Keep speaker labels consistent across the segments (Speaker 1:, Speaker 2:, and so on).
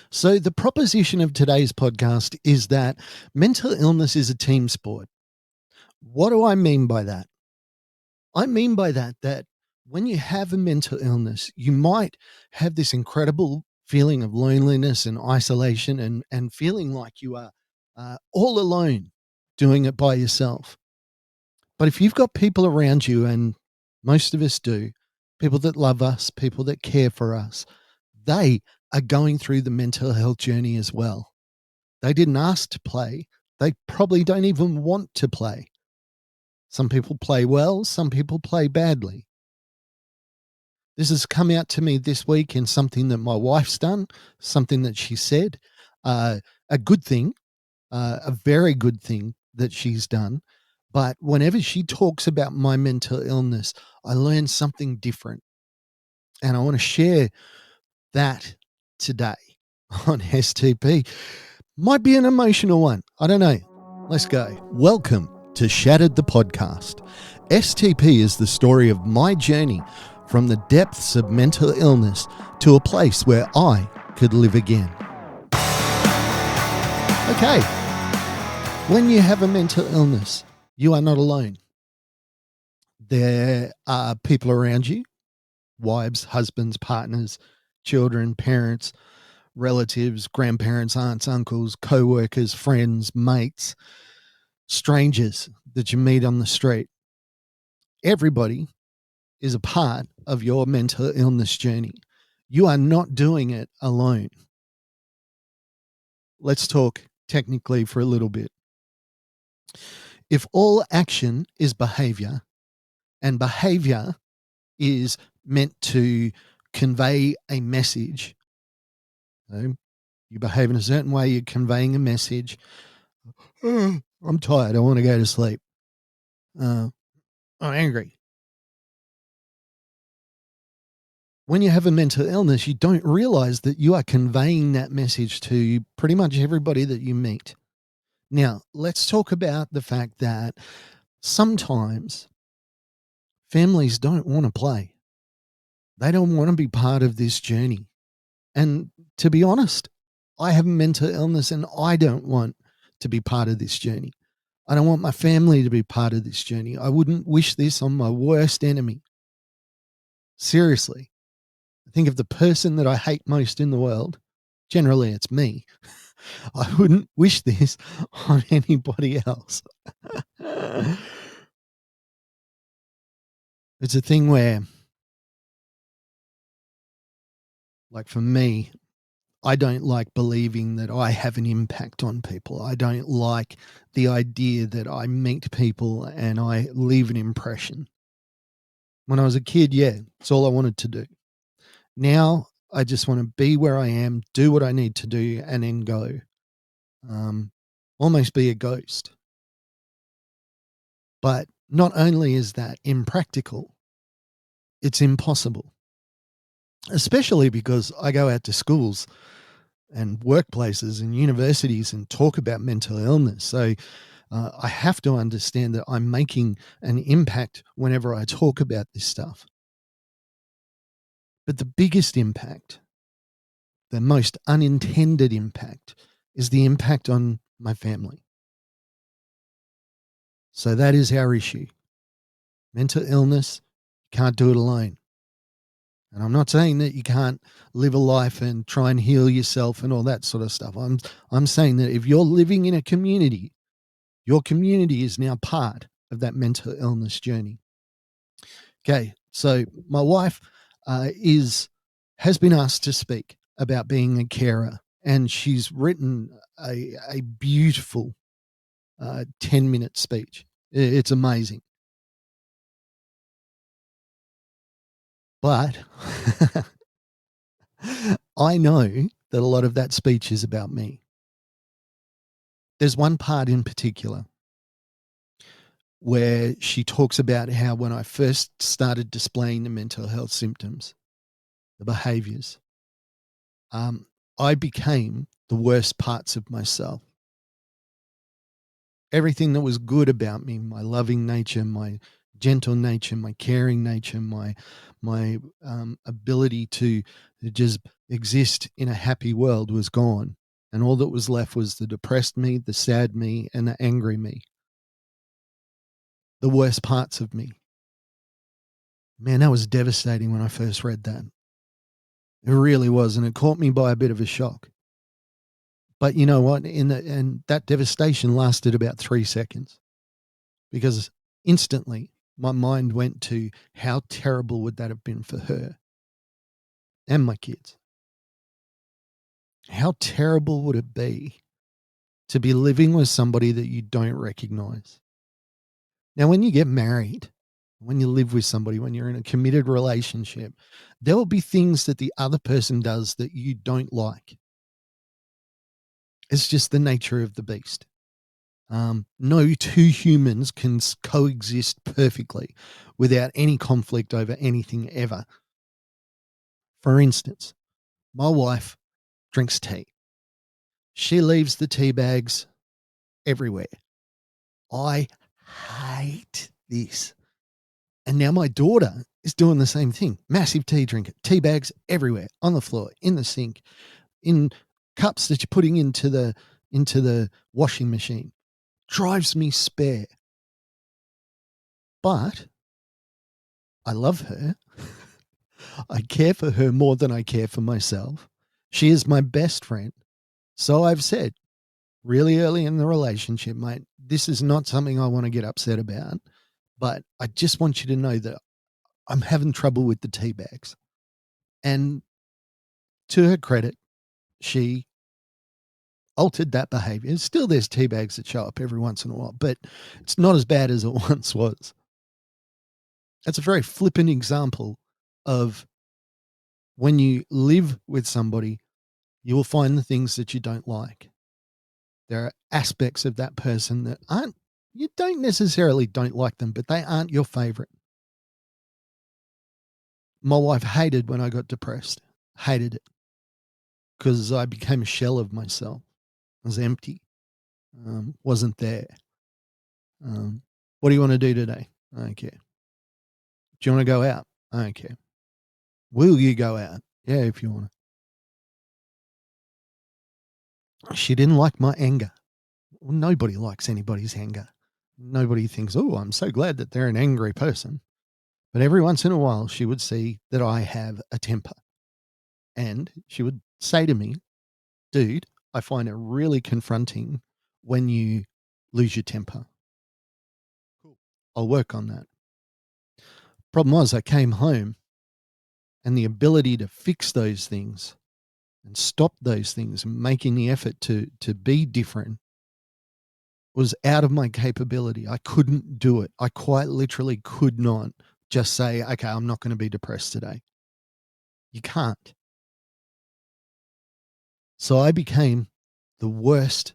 Speaker 1: So, the proposition of today's podcast is that mental illness is a team sport. What do I mean by that? I mean by that when you have a mental illness, you might have this incredible feeling of loneliness and isolation and feeling like you are all alone doing it by yourself. But if you've got people around you, and most of us do, people that love us, people that care for us, they are going through the mental health journey as well. They didn't ask to play. They probably don't even want to play. Some people play well, some people play badly. This has come out to me this week in something that my wife's done, something that she said, a good thing, a very good thing that she's done. But whenever she talks about my mental illness, I learn something different. And I want to share that today on STP. Might be an emotional one. I don't know. Let's go. Welcome to Shattered the Podcast. STP is the story of my journey from the depths of mental illness to a place where I could live again. Okay. When you have a mental illness, you are not alone. There are people around you, wives, husbands, partners, children, parents, relatives, grandparents, aunts, uncles, co-workers, friends, mates, strangers that you meet on the street. Everybody is a part of your mental illness journey. You are not doing it alone. Let's talk technically for a little bit. If all action is behavior, and behavior is meant to convey a message, you behave in a certain way, you're conveying a message. I'm tired. I want to go to sleep. I'm angry. When you have a mental illness, you don't realize that you are conveying that message to pretty much everybody that you meet. Now, let's talk about the fact that sometimes families don't want to play. They don't want to be part of this journey. And to be honest, I have a mental illness and I don't want to be part of this journey. I don't want my family to be part of this journey. I wouldn't wish this on my worst enemy. Seriously. I think of the person that I hate most in the world. Generally, it's me. I wouldn't wish this on anybody else. It's a thing where, like for me, I don't like believing that I have an impact on people. I don't like the idea that I meet people and I leave an impression. When I was a kid, yeah, it's all I wanted to do. Now I just want to be where I am, do what I need to do, and then go. Almost be a ghost. But not only is that impractical, it's impossible. Especially because I go out to schools and workplaces and universities and talk about mental illness. So I have to understand that I'm making an impact whenever I talk about this stuff. But the biggest impact, the most unintended impact, is the impact on my family. So that is our issue. Mental illness, you can't do it alone. And I'm not saying that you can't live a life and try and heal yourself and all that sort of stuff. I'm saying that if you're living in a community, your community is now part of that mental illness journey. Okay, so my wife has been asked to speak about being a carer, and she's written a beautiful 10-minute speech. It's amazing. But I know that a lot of that speech is about me. There's one part in particular where she talks about how when I first started displaying the mental health symptoms, the behaviors, I became the worst parts of myself. Everything that was good about me, my loving nature, my gentle nature, my caring nature, my ability to just exist in a happy world was gone. And all that was left was the depressed me, the sad me, and the angry me, the worst parts of me. Man, that was devastating when I first read that. It really was. And it caught me by a bit of a shock. But you know what? And that devastation lasted about 3 seconds because instantly my mind went to how terrible would that have been for her and my kids? How terrible would it be to be living with somebody that you don't recognize? Now, when you get married, when you live with somebody, when you're in a committed relationship, there will be things that the other person does that you don't like. It's just the nature of the beast. No two humans can coexist perfectly without any conflict over anything ever. For instance, my wife drinks tea. She leaves the tea bags everywhere. I hate this. And now my daughter is doing the same thing. Massive tea drinker, tea bags everywhere, on the floor, in the sink, in cups that you're putting into the washing machine. Drives me spare. But I love her. I care for her more than I care for myself. She is my best friend. So I've said really early in the relationship, mate, this is not something I want to get upset about, but I just want you to know that I'm having trouble with the tea bags. And to her credit, she altered that behavior. Still, there's tea bags that show up every once in a while, but it's not as bad as it once was. That's a very flippant example of when you live with somebody, you will find the things that you don't like. There are aspects of that person that aren't, you don't necessarily don't like them, but they aren't your favorite. My wife hated when I got depressed, hated it because I became a shell of myself. I was empty, wasn't there. What do you want to do today? I don't care. Do you want to go out? I don't care. Will you go out? Yeah, if you want to. She didn't like my anger. Well, nobody likes anybody's anger. Nobody thinks, oh, I'm so glad that they're an angry person. But every once in a while, she would see that I have a temper. And she would say to me, dude, I find it really confronting when you lose your temper. Cool. I'll work on that. Problem was, I came home and the ability to fix those things and stop those things and making the effort to be different was out of my capability. I couldn't do it. I quite literally could not just say, okay, I'm not going to be depressed today. You can't. So I became the worst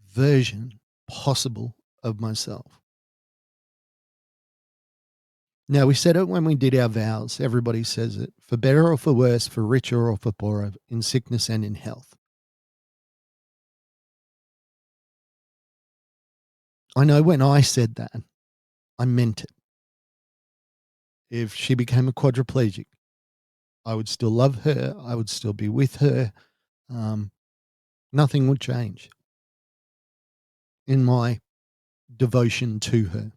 Speaker 1: version possible of myself. Now, we said it when we did our vows. Everybody says it, for better or for worse, for richer or for poorer, in sickness and in health. I know when I said that, I meant it. If she became a quadriplegic, I would still love her. I would still be with her. Um, Nothing would change in my devotion to her.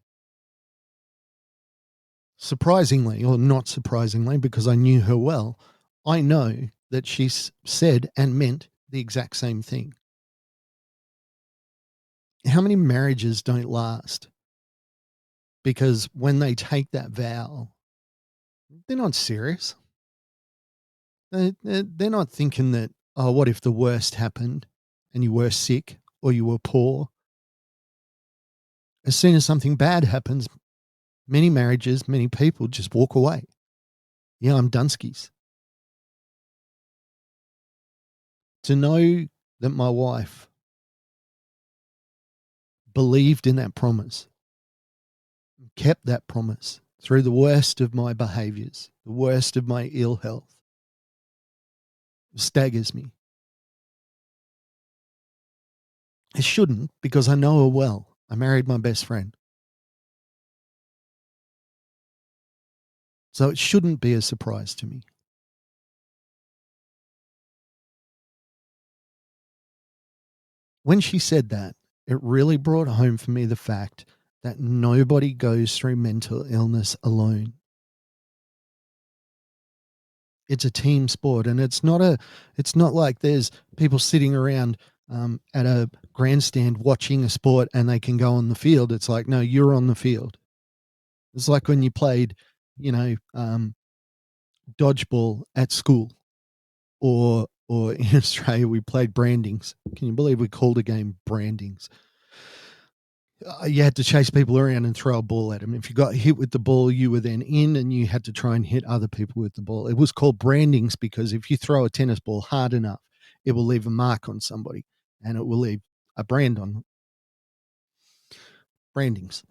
Speaker 1: Surprisingly, or not surprisingly, because I knew her well, I know that she said and meant the exact same thing. How many marriages don't last? Because when they take that vow, they're not serious. They're not thinking that, oh, what if the worst happened and you were sick or you were poor? As soon as something bad happens, many marriages, many people just walk away. Yeah, I'm Dunskies. To know that my wife believed in that promise, kept that promise through the worst of my behaviors, the worst of my ill health, staggers me. It shouldn't, because I know her well. I married my best friend. So it shouldn't be a surprise to me. When she said that, it really brought home for me the fact that nobody goes through mental illness alone. It's a team sport, and it's not like there's people sitting around at a grandstand watching a sport and they can go on the field. It's like, no, you're on the field. It's like when you played, you know, dodgeball at school, or in Australia we played brandings. Can you believe we called a game brandings? You had to chase people around and throw a ball at them. If you got hit with the ball, you were then in, and you had to try and hit other people with the ball. It was called brandings because if you throw a tennis ball hard enough, it will leave a mark on somebody, and it will leave a brand on them. Brandings.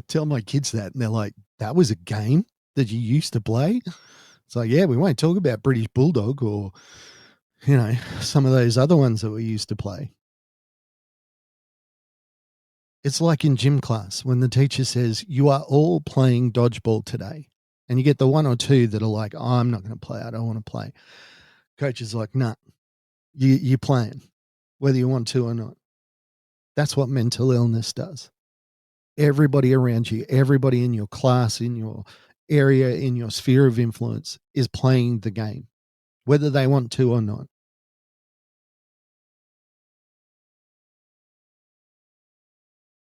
Speaker 1: Tell my kids that, and they're like, "That was a game that you used to play?" It's like, yeah, we won't talk about British Bulldog or, some of those other ones that we used to play. It's like in gym class when the teacher says, "You are all playing dodgeball today." And you get the one or two that are like, "Oh, I'm not going to play. I don't want to play." Coach is like, "Nah, you're playing, whether you want to or not." That's what mental illness does. Everybody around you, everybody in your class, in your area, in your sphere of influence is playing the game, whether they want to or not.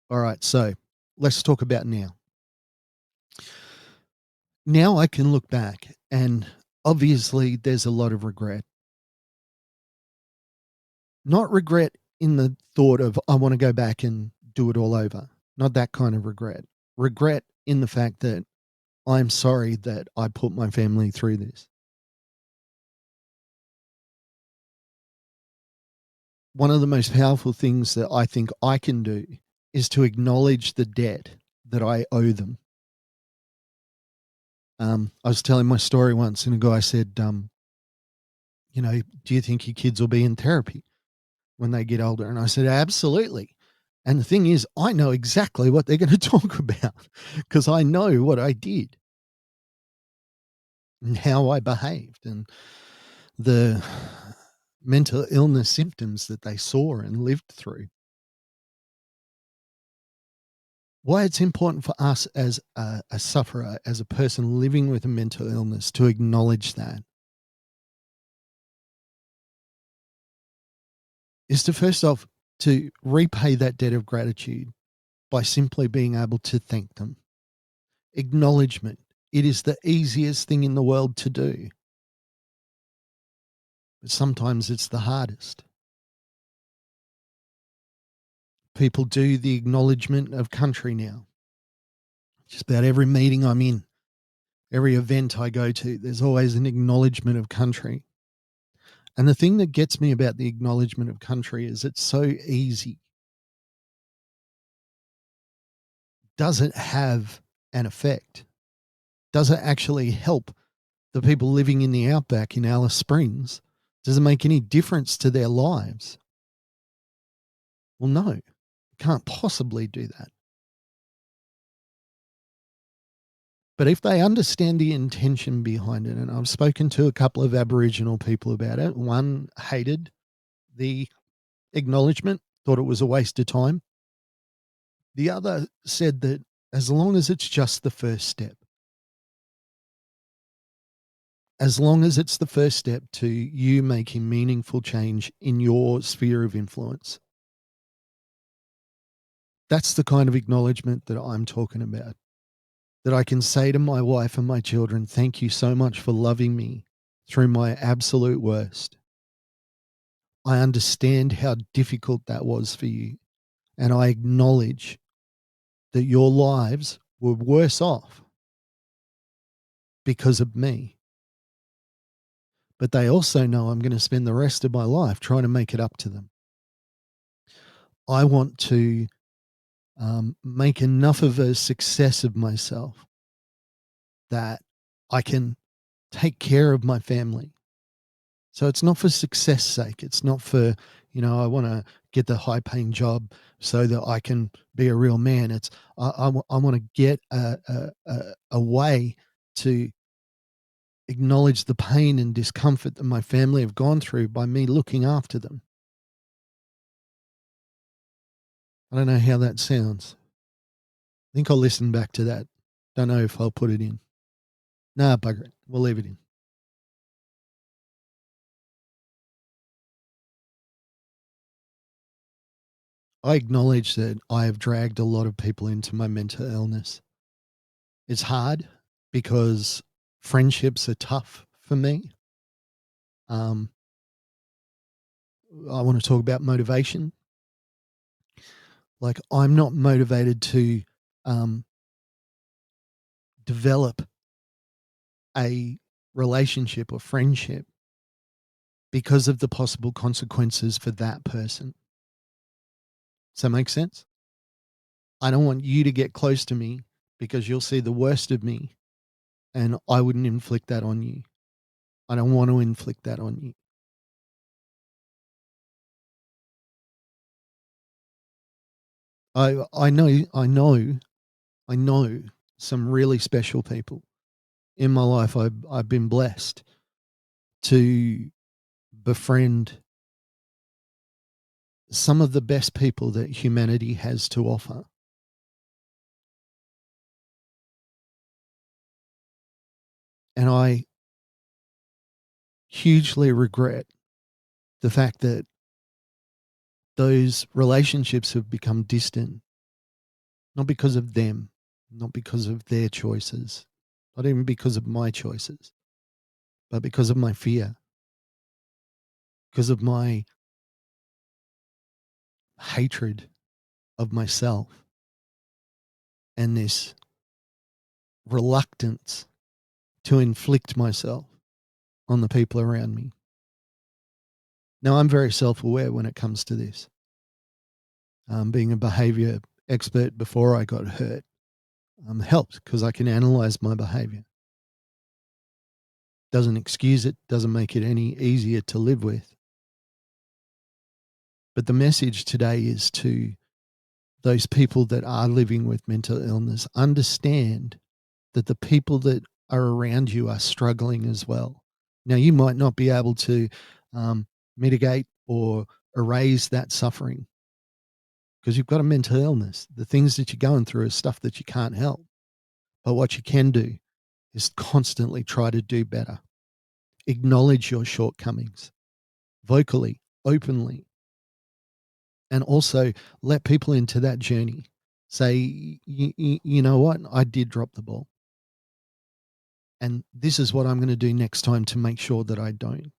Speaker 1: All right, so let's talk about now. Now I can look back, and obviously there's a lot of regret. Not regret in the thought of I want to go back and do it all over. Not that kind of regret. Regret in the fact that I'm sorry that I put my family through this. One of the most powerful things that I think I can do is to acknowledge the debt that I owe them. I was telling my story once, and a guy said, "Do you think your kids will be in therapy when they get older?" And I said, "Absolutely." And the thing is, I know exactly what they're going to talk about because I know what I did and how I behaved and the mental illness symptoms that they saw and lived through. Why it's important for us as a sufferer, as a person living with a mental illness, to acknowledge that is to first off to repay that debt of gratitude by simply being able to thank them. Acknowledgement. It is the easiest thing in the world to do, but sometimes it's the hardest. People do the acknowledgement of country now. Just about every meeting I'm in, every event I go to, there's always an acknowledgement of country. And the thing that gets me about the acknowledgement of country is it's so easy. Does it have an effect? Does it actually help the people living in the outback in Alice Springs? Does it make any difference to their lives? Well, no, it can't possibly do that. But if they understand the intention behind it, and I've spoken to a couple of Aboriginal people about it, one hated the acknowledgement, thought it was a waste of time. The other said that as long as it's just the first step, as long as it's the first step to you making meaningful change in your sphere of influence, that's the kind of acknowledgement that I'm talking about. That I can say to my wife and my children, thank you so much for loving me through my absolute worst. I understand how difficult that was for you. And I acknowledge that your lives were worse off because of me. But they also know I'm going to spend the rest of my life trying to make it up to them. I want to make enough of a success of myself that I can take care of my family. So it's not for success sake. It's not for, I want to get the high paying job so that I can be a real man. It's, I want to get a way to acknowledge the pain and discomfort that my family have gone through by me looking after them. I don't know how that sounds. I think I'll listen back to that. Don't know if I'll put it in. Nah, bugger it. We'll leave it in. I acknowledge that I have dragged a lot of people into my mental illness. It's hard because friendships are tough for me. Um, I want to talk about motivation. Like, I'm not motivated to um, develop a relationship or friendship because of the possible consequences for that person. Does that make sense? I don't want you to get close to me because you'll see the worst of me, and I wouldn't inflict that on you. I don't want to inflict that on you. I know some really special people in my life. I've been blessed to befriend some of the best people that humanity has to offer. And I hugely regret the fact that those relationships have become distant, not because of them, not because of their choices, not even because of my choices, but because of my fear, because of my hatred of myself and this reluctance to inflict myself on the people around me. Now, I'm very self aware when it comes to this. Being a behavior expert before I got hurt helped because I can analyze my behavior. Doesn't excuse it, doesn't make it any easier to live with. But the message today is to those people that are living with mental illness, understand that the people that are around you are struggling as well. Now, you might not be able to mitigate or erase that suffering because you've got a mental illness. The things that you're going through is stuff that you can't help. But what you can do is constantly try to do better. Acknowledge your shortcomings vocally, openly, and also let people into that journey. Say, you know what? I did drop the ball. And this is what I'm going to do next time to make sure that I don't.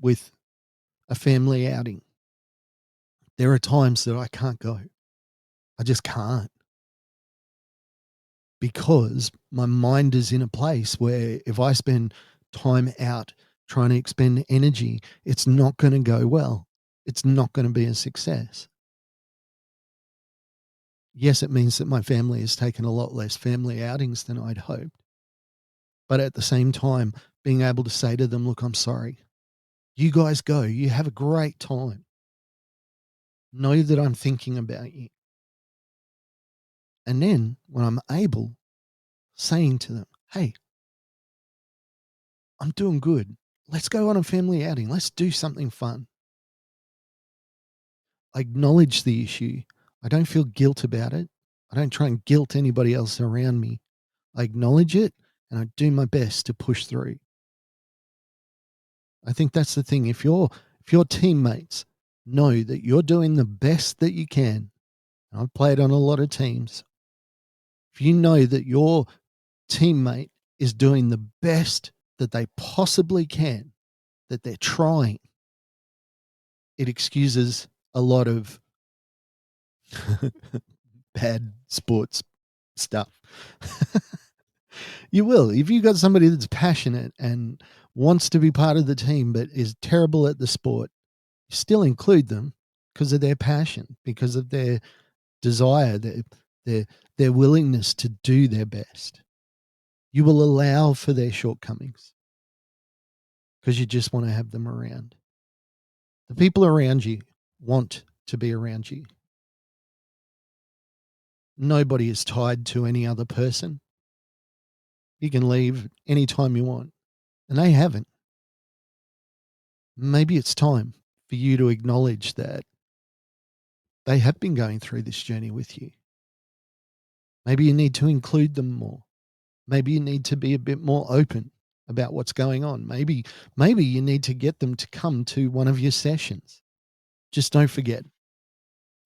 Speaker 1: With a family outing, there are times that I can't go. I just can't because my mind is in a place where if I spend time out trying to expend energy, it's not going to go well. It's not going to be a success. Yes, it means that my family has taken a lot less family outings than I'd hoped. But at the same time, being able to say to them, look, I'm sorry. You guys go. You have a great time. Know that I'm thinking about you. And then when I'm able, saying to them, hey, I'm doing good. Let's go on a family outing. Let's do something fun. I acknowledge the issue. I don't feel guilt about it. I don't try and guilt anybody else around me. I acknowledge it and I do my best to push through. I think that's the thing. If your teammates know that you're doing the best that you can, and I've played on a lot of teams, if you know that your teammate is doing the best that they possibly can, that they're trying, it excuses a lot of bad sports stuff. You will. If you've got somebody that's passionate and wants to be part of the team but is terrible at the sport, you still include them because of their passion, because of their desire, their their willingness to do their best. You will allow for their shortcomings because you just want to have them around. The people around you want to be around you. Nobody is tied to any other person. You can leave anytime you want. And they haven't. Maybe it's time for you to acknowledge that they have been going through this journey with you. Maybe you need to include them more. Maybe you need to be a bit more open about what's going on. Maybe you need to get them to come to one of your sessions. Just don't forget,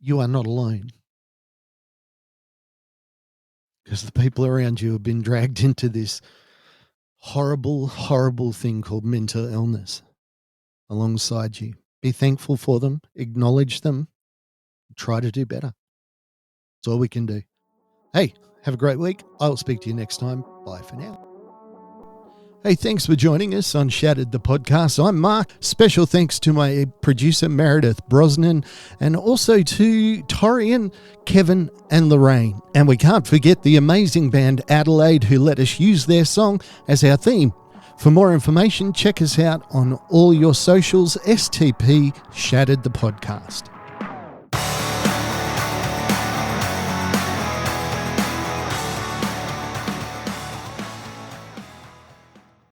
Speaker 1: you are not alone. Because the people around you have been dragged into this horrible, horrible thing called mental illness alongside you. Be thankful for them, acknowledge them, try to do better. That's all we can do. Hey, have a great week. I'll speak to you next time. Bye for now. Hey, thanks for joining us on Shattered the Podcast. I'm Mark. Special thanks to my producer, Meredith Brosnan, and also to Torian, Kevin, and Lorraine. And we can't forget the amazing band Adelaide, who let us use their song as our theme. For more information, check us out on all your socials, STP Shattered the Podcast.